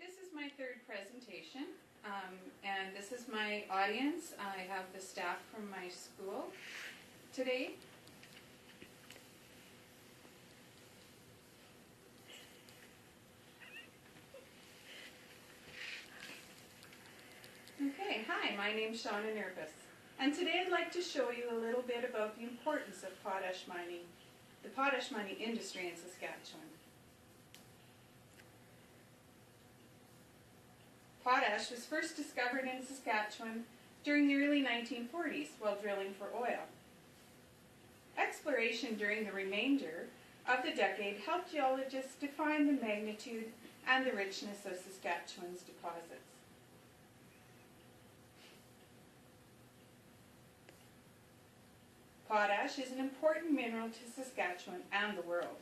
This is my third presentation, and this is my audience. I have the staff from my school today. Okay, hi, my name's Shawna Nerbas, and today I'd like to show you a little bit about the importance of potash mining, the potash mining industry in Saskatchewan. Potash was first discovered in Saskatchewan during the early 1940s while drilling for oil. Exploration during the remainder of the decade helped geologists define the magnitude and the richness of Saskatchewan's deposits. Potash is an important mineral to Saskatchewan and the world.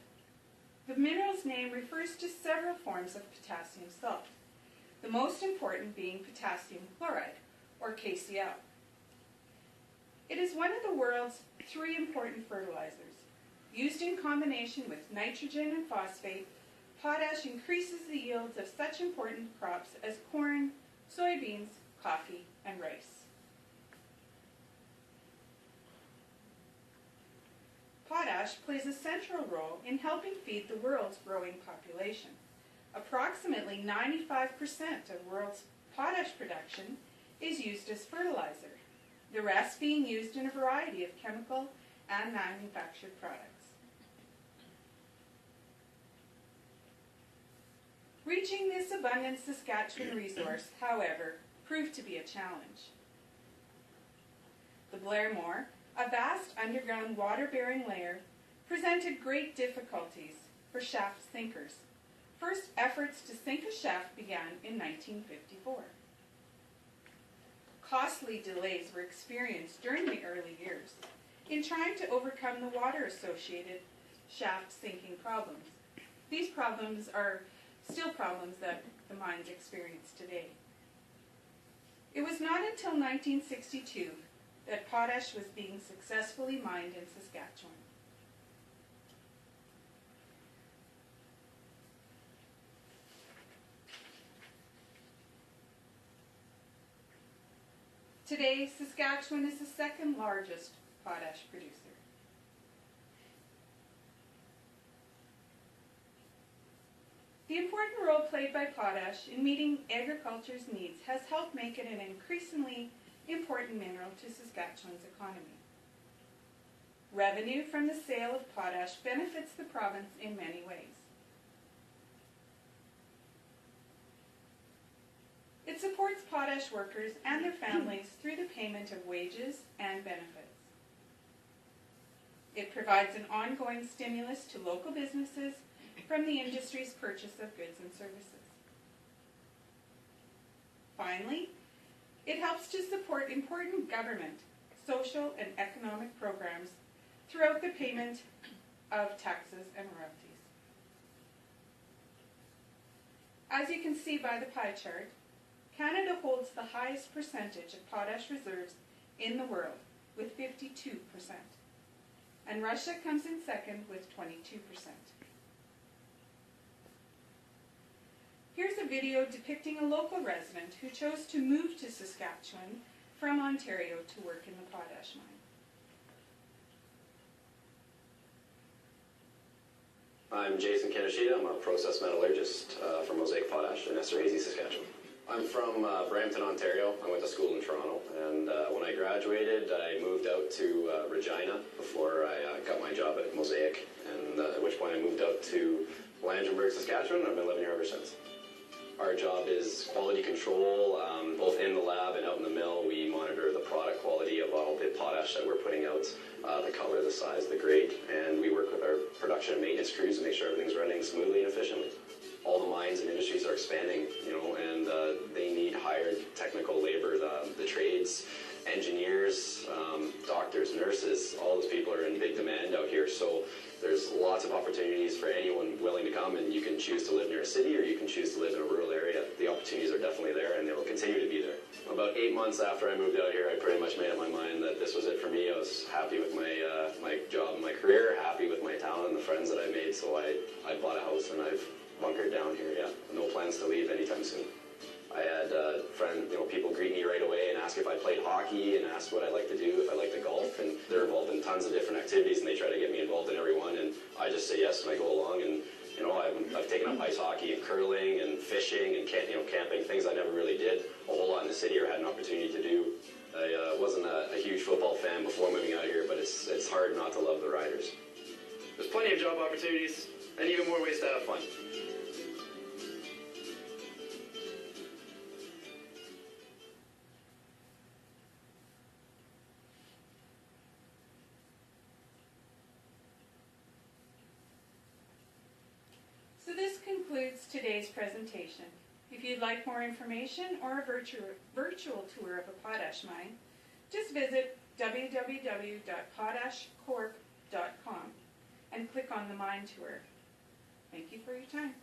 The mineral's name refers to several forms of potassium salt, the most important being potassium chloride, or KCl. It is one of the world's three important fertilizers. Used in combination with nitrogen and phosphate, potash increases the yields of such important crops as corn, soybeans, coffee, and rice. Potash plays a central role in helping feed the world's growing population. Approximately 95% of the world's potash production is used as fertilizer, the rest being used in a variety of chemical and manufactured products. Reaching this abundant Saskatchewan resource, however, proved to be a challenge. The Blairmore, a vast underground water-bearing layer, presented great difficulties for shaft sinkers. First efforts to sink a shaft began in 1954. Costly delays were experienced during the early years in trying to overcome the water-associated shaft sinking problems. These problems are still problems that the mines experience today. It was not until 1962 that potash was being successfully mined in Saskatchewan. Today, Saskatchewan is the second largest potash producer. The important role played by potash in meeting agriculture's needs has helped make it an increasingly important mineral to Saskatchewan's economy. Revenue from the sale of potash benefits the province in many ways. It supports potash workers and their families through the payment of wages and benefits. It provides an ongoing stimulus to local businesses from the industry's purchase of goods and services. Finally, it helps to support important government, social, and economic programs throughout the payment of taxes and royalties. As you can see by the pie chart, Canada holds the highest percentage of potash reserves in the world, with 52%, and Russia comes in second with 22%. Here's a video depicting a local resident who chose to move to Saskatchewan from Ontario to work in the potash mine. I'm Jason Kaneshita. I'm a process metallurgist for Mosaic Potash in Esterhazy, Saskatchewan. I'm from Brampton, Ontario. I went to school in Toronto, and when I graduated, I moved out to Regina before I got my job at Mosaic, and at which point I moved out to Langenburg, Saskatchewan, and I've been living here ever since. Our job is quality control, both in the lab and out in the mill. We monitor the product quality of all the potash that we're putting out, the color, the size, the grade, and we work with our production and maintenance crews to make sure everything's running smoothly and efficiently. All the mines and industries are expanding, and they need hired technical labor, the trades, engineers, doctors, nurses. All those people are in big demand out here, so there's lots of opportunities for anyone willing to come, and you can choose to live near a city or you can choose to live in a rural area. The opportunities are definitely there, and they will continue to be there. About 8 months after I moved out here, I pretty much made up my mind that this was it for me. I was happy with my job and my career, happy with my talent and the friends that I made, so I bought a house, and I've bunkered down here, yeah. No plans to leave anytime soon. I had people greet me right away and ask if I played hockey and ask what I like to do, if I like to golf, and they're involved in tons of different activities and they try to get me involved in every one, and I just say yes and I go along. And I've taken up ice hockey and curling and fishing and camping, things I never really did a whole lot in the city or had an opportunity to do. I wasn't a huge football fan before moving out here, but it's hard not to love the Riders. There's plenty of job opportunities and even more ways to have fun. So this concludes today's presentation. If you'd like more information or a virtual tour of a potash mine, just visit www.potashcorp.com and click on the mine tour. Thank you for your time.